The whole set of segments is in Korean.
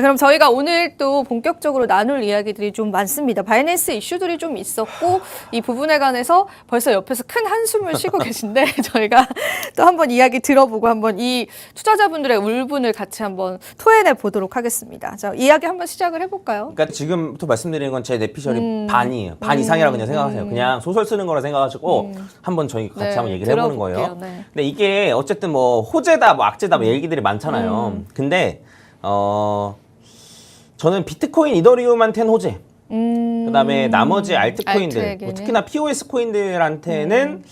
그럼 저희가 오늘 또 본격적으로 나눌 이야기들이 좀 많습니다. 바이낸스 이슈들이 좀 있었고 이 부분에 관해서 벌써 옆에서 큰 한숨을 쉬고 계신데 저희가 또 한번 이야기 들어보고 한번 이 투자자분들의 울분을 같이 한번 토해내 보도록 하겠습니다. 자, 이야기 한번 시작을 해볼까요? 그러니까 지금부터 말씀드리는 건 제 뇌피셜이 반이에요. 반 이상이라고 그냥 생각하세요. 그냥 소설 쓰는 거라 생각하시고 한번 저희 같이 한번 얘기를 해보는 거예요. 네. 근데 이게 어쨌든 뭐 호재다, 뭐 악재다, 뭐 얘기들이 많잖아요. 근데 저는 비트코인, 이더리움한테는 호재. 그다음에 나머지 알트코인들, 뭐 특히나 POS 코인들한테는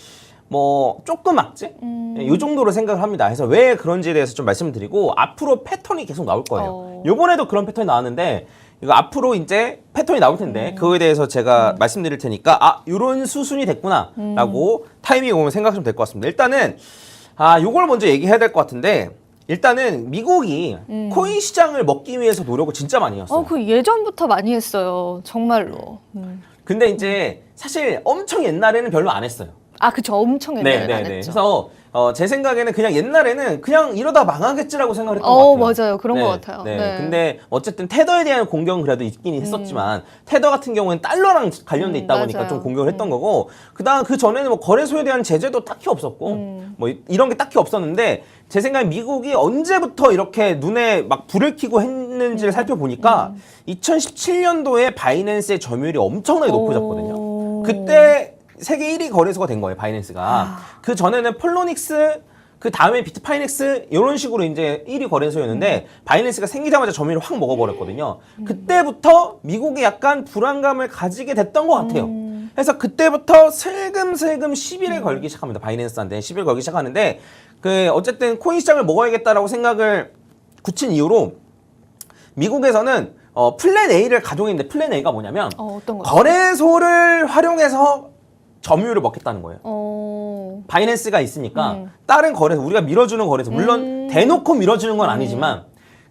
뭐 조금 악재? 이 정도로 생각을 합니다. 그래서 왜 그런지에 대해서 좀 말씀을 드리고 앞으로 패턴이 계속 나올 거예요. 요번에도 그런 패턴이 나왔는데 이거 앞으로 이제 패턴이 나올 텐데 그거에 대해서 제가 말씀드릴 테니까 아, 요런 수순이 됐구나 라고 타이밍이 오면 생각하시면 될 것 같습니다. 일단은 요걸 먼저 얘기해야 될 것 같은데 일단은 미국이 코인 시장을 먹기 위해서 노력을 진짜 많이 했어요. 그 예전부터 많이 했어요. 정말로. 근데 이제 사실 엄청 옛날에는 별로 안 했어요. 그쵸. 엄청 옛날에 안 했죠. 그래서 제 생각에는 그냥 옛날에는 그냥 이러다 망하겠지라고 생각을 했던 것 같아요. 맞아요. 그런 것 같아요. 네. 근데 어쨌든 테더에 대한 공격은 그래도 있긴 했었지만 테더 같은 경우는 달러랑 관련돼 있다 보니까 맞아요. 좀 공격을 했던 거고 그다음 그 전에는 뭐 거래소에 대한 제재도 딱히 없었고 뭐 이런 게 딱히 없었는데 제 생각에 미국이 언제부터 이렇게 눈에 막 불을 켜고 했는지를 살펴보니까 2017년도에 바이낸스의 점유율이 엄청나게 높아졌거든요. 그때 세계 1위 거래소가 된 거예요, 바이낸스가. 그 전에는 폴로닉스, 그 다음에 비트파이넥스 이런 식으로 이제 1위 거래소였는데 바이낸스가 생기자마자 점유율을 확 먹어버렸거든요. 그때부터 미국이 약간 불안감을 가지게 됐던 것 같아요. 그래서 그때부터 슬금슬금 시비를 걸기 시작합니다. 바이낸스한테 시비를 걸기 시작하는데 그 어쨌든 코인 시장을 먹어야겠다라고 생각을 굳힌 이유로 미국에서는 플랜 A를 가동했는데 플랜 A가 뭐냐면 어떤 거죠? 거래소를 활용해서 점유율을 먹겠다는 거예요. 바이낸스가 있으니까 다른 거래소, 우리가 밀어주는 거래소, 물론 대놓고 밀어주는 건 아니지만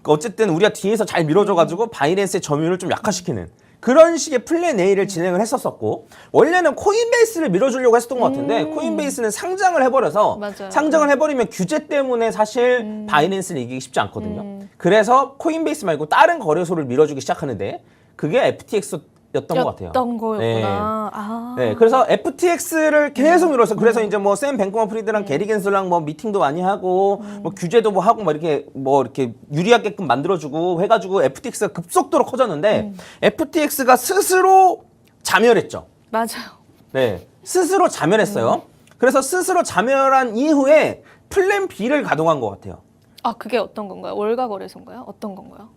어쨌든 우리가 뒤에서 잘 밀어줘가지고 바이낸스의 점유율을 좀 약화시키는 그런 식의 플랜 A를 진행을 했었었고 원래는 코인베이스를 밀어주려고 했었던 것 같은데 코인베이스는 상장을 해버려서 맞아요. 상장을 해버리면 규제 때문에 사실 바이낸스를 이기기 쉽지 않거든요. 그래서 코인베이스 말고 다른 거래소를 밀어주기 시작하는데 그게 FTX 였던 것 같아요. 거였구나. 네, 그래서 FTX를 계속 밀어서 그래서 이제 뭐 샘 뱅크먼 프리드랑 게리 겐슬랑 뭐 미팅도 많이 하고 뭐 규제도 뭐 하고 뭐 이렇게 유리하게끔 만들어주고 해가지고 FTX가 급속도로 커졌는데 FTX가 스스로 자멸했죠. 맞아요. 네, 스스로 자멸했어요. 그래서 스스로 자멸한 이후에 플랜 B를 가동한 것 같아요. 그게 어떤 건가요? 월가 거래소인가요? 어떤 건가요?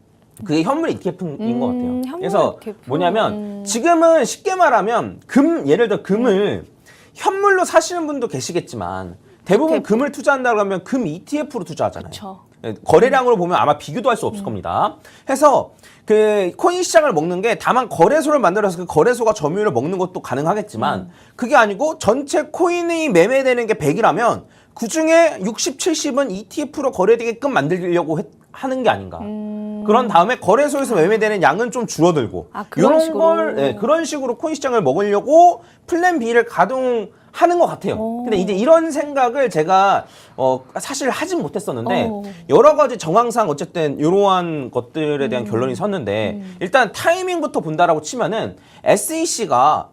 그게 현물 ETF인 것 같아요. 현물 그래서 ETF. 뭐냐면 지금은 쉽게 말하면 예를 들어 금을 현물로 사시는 분도 계시겠지만 대부분 ETF. 금을 투자한다고 하면 금 ETF로 투자하잖아요. 그쵸. 거래량으로 보면 아마 비교도 할 수 없을 겁니다. 해서 그 코인 시장을 먹는 게 다만 거래소를 만들어서 그 거래소가 점유율을 먹는 것도 가능하겠지만 그게 아니고 전체 코인이 매매되는 게 100이라면 그 중에 60, 70은 ETF로 거래되게끔 만들려고 하는 게 아닌가. 그런 다음에 거래소에서 매매되는 양은 좀 줄어들고 그런 이런 식으로. 걸 그런 식으로 코인 시장을 먹으려고 플랜 B를 가동하는 것 같아요. 근데 이제 이런 생각을 제가 사실 하진 못했었는데 여러 가지 정황상 어쨌든 이러한 것들에 대한 결론이 섰는데 일단 타이밍부터 본다라고 치면은 SEC가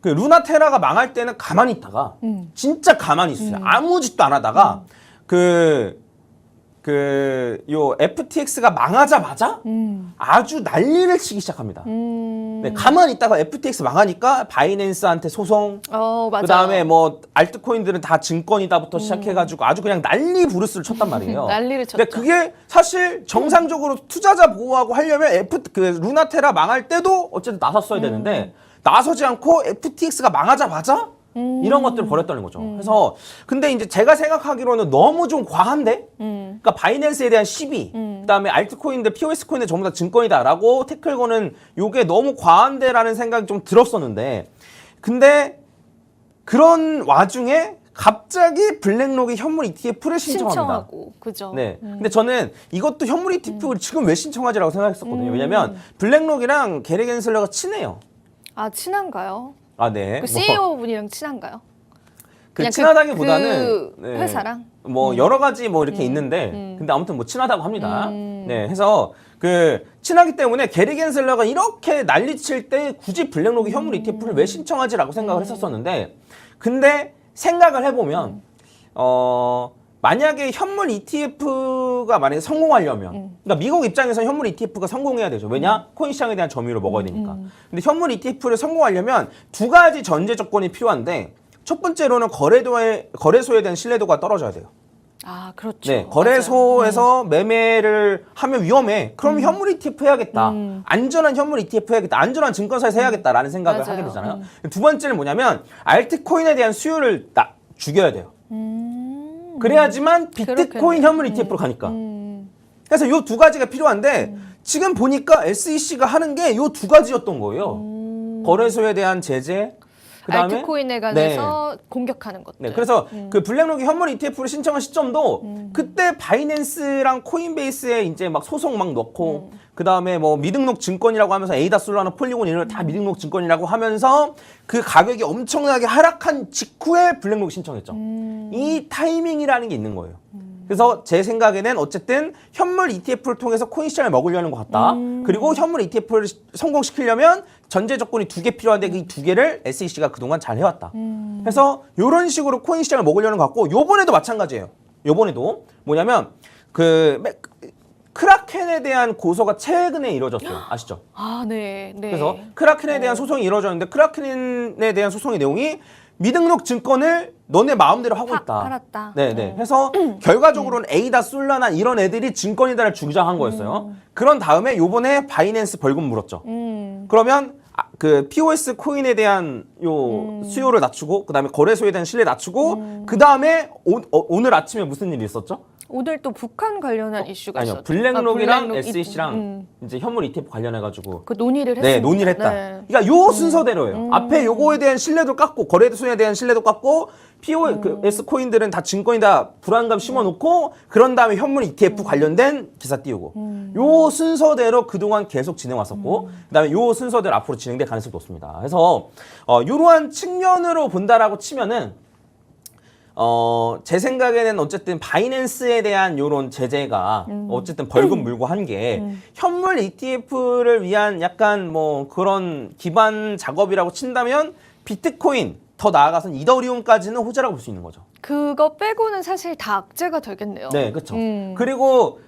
그 루나테라가 망할 때는 가만히 있다가 진짜 가만히 있어요. 아무 짓도 안 하다가 요 FTX가 망하자마자 아주 난리를 치기 시작합니다. 네, 가만히 있다가 FTX 망하니까 바이낸스한테 소송, 맞아요. 그 다음에 뭐 알트코인들은 다 증권이다부터 시작해가지고 아주 그냥 난리 부르스를 쳤단 말이에요. 난리를 쳤죠. 근데 그게 사실 정상적으로 투자자 보호하고 하려면 루나테라 망할 때도 어쨌든 나섰어야 되는데 나서지 않고 FTX가 망하자마자 이런 것들을 벌였다는 거죠. 그래서 근데 이제 제가 생각하기로는 너무 좀 과한데, 그러니까 바이낸스에 대한 시비, 그다음에 알트코인들, POS 코인들 전부 다 증권이다라고 태클 거는 요게 너무 과한데라는 생각이 좀 들었었는데, 근데 그런 와중에 갑자기 블랙록이 현물 ETF를 신청합니다. 신청하고, 그죠. 네. 근데 저는 이것도 현물 ETF를 지금 왜 신청하지라고 생각했었거든요. 왜냐면 블랙록이랑 게리 겐슬러가 친해요. 친한가요? 네. 그 CEO 분이랑 친한가요? 그 친하다기보다는 그 네. 회사랑? 뭐 여러 가지 뭐 이렇게 있는데 근데 아무튼 뭐 친하다고 합니다. 네. 해서 그 친하기 때문에 게리 겐슬러가 이렇게 난리칠 때 굳이 블랙록이 현물 ETF를 왜 신청하지라고 생각을 했었었는데, 근데 생각을 해보면 만약에 현물 ETF가 만약에 성공하려면, 그러니까 미국 입장에서 현물 ETF가 성공해야 되죠. 왜냐? 코인 시장에 대한 점유율을 먹어야 되니까. 근데 현물 ETF를 성공하려면 두 가지 전제 조건이 필요한데, 첫 번째로는 거래소에 대한 신뢰도가 떨어져야 돼요. 아, 그렇죠. 네, 거래소에서 매매를 하면 위험해. 그럼 현물 ETF 해야겠다. 안전한 현물 ETF 해야겠다. 안전한 증권사에서 해야겠다라는 생각을 맞아요. 하게 되잖아요. 두 번째는 뭐냐면 알트코인에 대한 수요를 죽여야 돼요. 그래야지만 비트코인 그렇겠네요. 현물 ETF로 가니까. 그래서 요 두 가지가 필요한데 지금 보니까 SEC가 하는 게 요 두 가지였던 거예요. 거래소에 대한 제재, 그다음에 알트코인에 관해서 공격하는 것들. 네, 그래서 그 블랙록이 현물 ETF를 신청한 시점도 그때 바이낸스랑 코인베이스에 이제 막 소송 막 넣고 그다음에 뭐 미등록 증권이라고 하면서 에이다 솔라나 폴리곤 이런 걸 다 미등록 증권이라고 하면서 그 가격이 엄청나게 하락한 직후에 블랙록이 신청했죠. 이 타이밍이라는 게 있는 거예요. 그래서 제 생각에는 어쨌든 현물 ETF를 통해서 코인 시장을 먹으려는 것 같다. 그리고 현물 ETF를 성공시키려면 전제 조건이 두 개 필요한데 그 두 개를 SEC가 그동안 잘 해왔다. 그래서 이런 식으로 코인 시장을 먹으려는 것 같고, 요번에도 마찬가지예요. 요번에도 뭐냐면 그 크라켄에 대한 고소가 최근에 이루어졌어요. 아시죠? 아, 네. 네. 그래서 크라켄에 대한 소송이 이루어졌는데, 크라켄에 대한 소송의 내용이 미등록 증권을 너네 마음대로 하고 있다. 팔았다. 네네. 해서 결과적으로는 에이다, 솔라나 이런 애들이 증권이다를 주장한 거였어요. 그런 다음에 요번에 바이낸스 벌금 물었죠. 그러면 그 POS 코인에 대한 요 수요를 낮추고, 그 다음에 거래소에 대한 신뢰 낮추고, 그 다음에 오늘 아침에 무슨 일이 있었죠? 오늘 또 북한 관련한 이슈가 아니요, 있었죠. 블랙록이랑 블랙록 SEC랑 이제 현물 ETF 관련해가지고 그 논의를 했습니다. 네, 논의를 했다. 네. 그러니까 요 순서대로예요. 앞에 요거에 대한 신뢰도 깎고, 거래소에 대한 신뢰도 깎고, POS 코인들은 다 증권이다 불안감 심어놓고, 그런 다음에 현물 ETF 관련된 기사 띄우고, 요 순서대로 그동안 계속 진행왔었고, 그다음에 요 순서대로 앞으로 진행될 가능성이 높습니다. 그래서 이러한 측면으로 본다라고 치면은 제 생각에는 어쨌든 바이낸스에 대한 요런 제재가 어쨌든 벌금 물고 한 게 현물 ETF를 위한 약간 뭐 그런 기반 작업이라고 친다면 비트코인, 더 나아가서는 이더리움까지는 호재라고 볼 수 있는 거죠. 그거 빼고는 사실 다 악재가 되겠네요. 네, 그렇죠. 그리고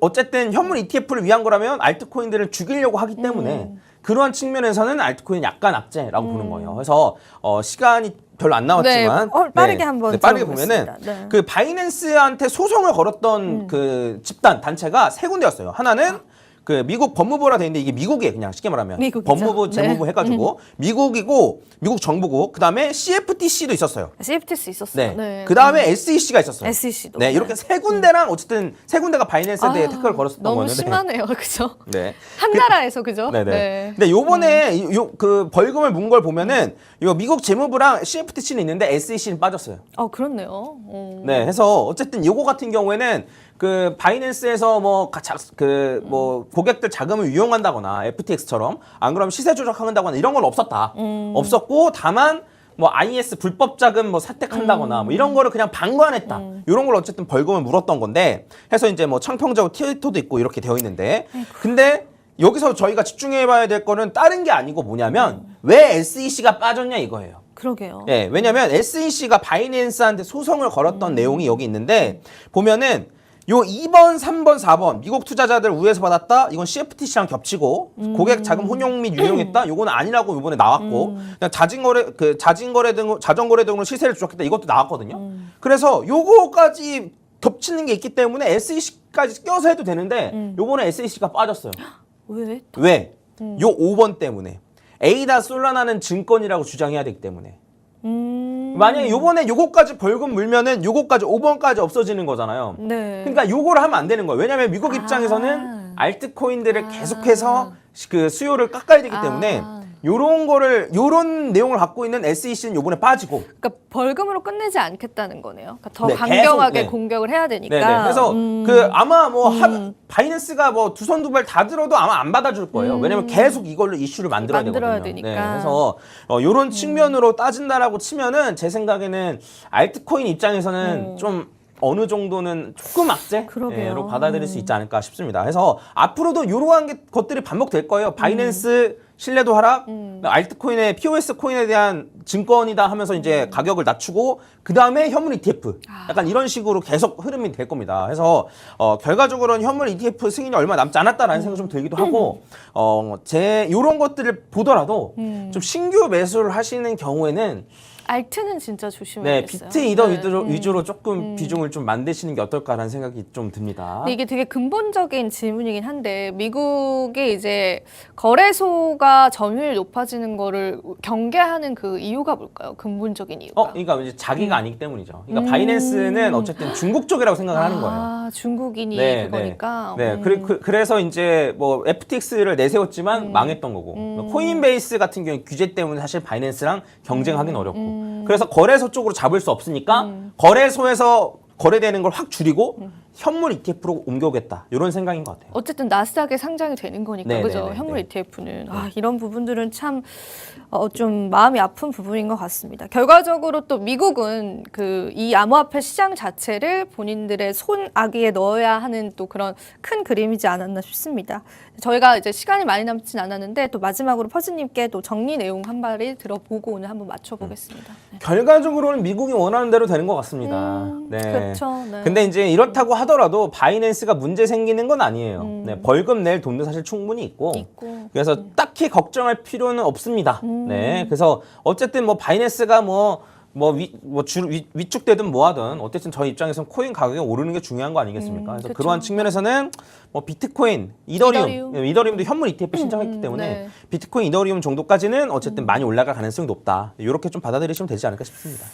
어쨌든 현물 ETF를 위한 거라면 알트코인들을 죽이려고 하기 때문에 그러한 측면에서는 알트코인 약간 악재라고 보는 거예요. 그래서 시간이 별로 안 남았지만 네, 빠르게 한번 빠르게 보면은 들어보겠습니다. 네. 그 바이낸스한테 소송을 걸었던 그 집단 단체가 세 군데였어요. 하나는 그 미국 법무부라 돼 있는데, 이게 미국이에요. 그냥 쉽게 말하면 미국이죠. 법무부, 재무부 네. 해가지고 미국이고, 미국 정부고, 그 다음에 CFTC도 있었어요. CFTC 있었어요. 네. 네. 그 다음에 SEC가 있었어요. SEC도. 네, 이렇게 세 군데랑 어쨌든 세 군데가 바이낸스에 대해 태클을 걸었었던 너무 거였는데. 심하네요, 그죠? 네. 한 나라에서 그죠? 네네. 네. 근데 요번에 그 벌금을 문 걸 보면은 요 미국 재무부랑 CFTC는 있는데 SEC는 빠졌어요. 그렇네요. 네, 해서 어쨌든 요거 같은 경우에는 그 바이낸스에서 뭐 고객들 자금을 유용한다거나 FTX처럼, 안 그러면 시세 조작한다거나 이런 건 없었다. 없었고, 다만 뭐 IS 불법 자금 뭐 사택한다거나 뭐 이런 거를 그냥 방관했다. 이런 걸 어쨌든 벌금을 물었던 건데, 해서 이제 뭐 창평자고 트위터도 있고 이렇게 되어 있는데, 근데 여기서 저희가 집중해봐야 될 거는 다른 게 아니고 뭐냐면 왜 SEC가 빠졌냐 이거예요. 그러게요. 네, 왜냐면 SEC가 바이낸스한테 소송을 걸었던 내용이 여기 있는데, 보면은 요 2번, 3번, 4번 미국 투자자들 우회해서 받았다. 이건 CFTC랑 겹치고, 고객 자금 혼용 및 유용했다. 요거는 아니라고 이번에 나왔고, 그냥 자전거래 등으로 시세를 조작했다. 이것도 나왔거든요. 그래서 요거까지 겹치는 게 있기 때문에 SEC까지 껴서 해도 되는데, 요번에 SEC가 빠졌어요. 왜? 왜? 요 5번 때문에. 에이다 솔라나는 증권이라고 주장해야 되기 때문에. 만약에 요번에 요거까지 벌금 물면은 요거까지 5번까지 없어지는 거잖아요. 네. 그러니까 요거를 하면 안 되는 거예요. 왜냐면 미국 입장에서는 알트코인들을 계속해서 그 수요를 깎아야 되기 때문에 요런 내용을 갖고 있는 SEC는 요번에 빠지고. 그러니까 벌금으로 끝내지 않겠다는 거네요. 그러니까 더 네, 강경하게 계속, 네. 공격을 해야 되니까. 네네. 그래서 그 아마 뭐 바이낸스가 뭐 두 손 두 발 다 들어도 아마 안 받아줄 거예요. 왜냐면 계속 이걸로 이슈를 만들어야 되거든요. 되니까. 네, 그래서 요런 측면으로 따진다라고 치면은 제 생각에는 알트코인 입장에서는 좀 어느 정도는 조금 그러게요. 악재로 받아들일 수 있지 않을까 싶습니다. 그래서 앞으로도 이러한 것들이 반복될 거예요. 바이낸스 신뢰도 하락, 알트코인의 POS 코인에 대한 증권이다 하면서 이제 가격을 낮추고 그 다음에 현물 ETF 약간 이런 식으로 계속 흐름이 될 겁니다. 그래서 결과적으로는 현물 ETF 승인이 얼마 남지 않았다라는 생각이 좀 들기도 하고 이런 것들을 보더라도 좀 신규 매수를 하시는 경우에는 알트는 진짜 조심해야겠어요. 비트 이더 위주로 조금 비중을 좀 만드시는 게 어떨까라는 생각이 좀 듭니다. 근데 이게 되게 근본적인 질문이긴 한데 미국의 이제 거래소가 점유율 높아지는 거를 경계하는 그 이유가 뭘까요? 근본적인 이유가. 그러니까 이제 자기가 아니기 때문이죠. 그러니까 바이낸스는 어쨌든 중국 쪽이라고 생각을 하는 거예요. 아, 중국인이 네, 그거니까. 네. 그래서 이제 뭐 FTX를 내세웠지만 망했던 거고 코인베이스 같은 경우는 규제 때문에 사실 바이낸스랑 경쟁하기는 어렵고 그래서 거래소 쪽으로 잡을 수 없으니까 거래소에서 거래되는 걸 확 줄이고 현물 ETF로 옮겨오겠다 이런 생각인 것 같아요. 어쨌든 나스닥에 상장이 되는 거니까 네, 그죠? 네, 네, 현물 네. ETF는 이런 부분들은 참 좀 마음이 아픈 부분인 것 같습니다. 결과적으로 또 미국은 이 암호화폐 시장 자체를 본인들의 손아귀에 넣어야 하는 또 그런 큰 그림이지 않았나 싶습니다. 저희가 이제 시간이 많이 남진 않았는데 또 마지막으로 퍼즈님께 또 정리 내용 한 발이 들어보고 오늘 한번 맞춰보겠습니다. 네. 결과적으로는 미국이 원하는 대로 되는 것 같습니다. 네. 그렇죠. 네. 근데 이제 이렇다고 하더라도 바이낸스가 문제 생기는 건 아니에요. 네, 벌금 낼 돈도 사실 충분히 있고. 그래서 딱히 걱정할 필요는 없습니다. 네, 그래서 어쨌든 뭐 바이낸스가 위축되든 뭐하든 어쨌든 저희 입장에서는 코인 가격이 오르는 게 중요한 거 아니겠습니까? 그래서 그쵸. 그러한 측면에서는 뭐 비트코인, 이더리움도 현물 ETF 신청했기 때문에 네. 비트코인, 이더리움 정도까지는 어쨌든 많이 올라갈 가능성이 높다. 이렇게 좀 받아들이시면 되지 않을까 싶습니다.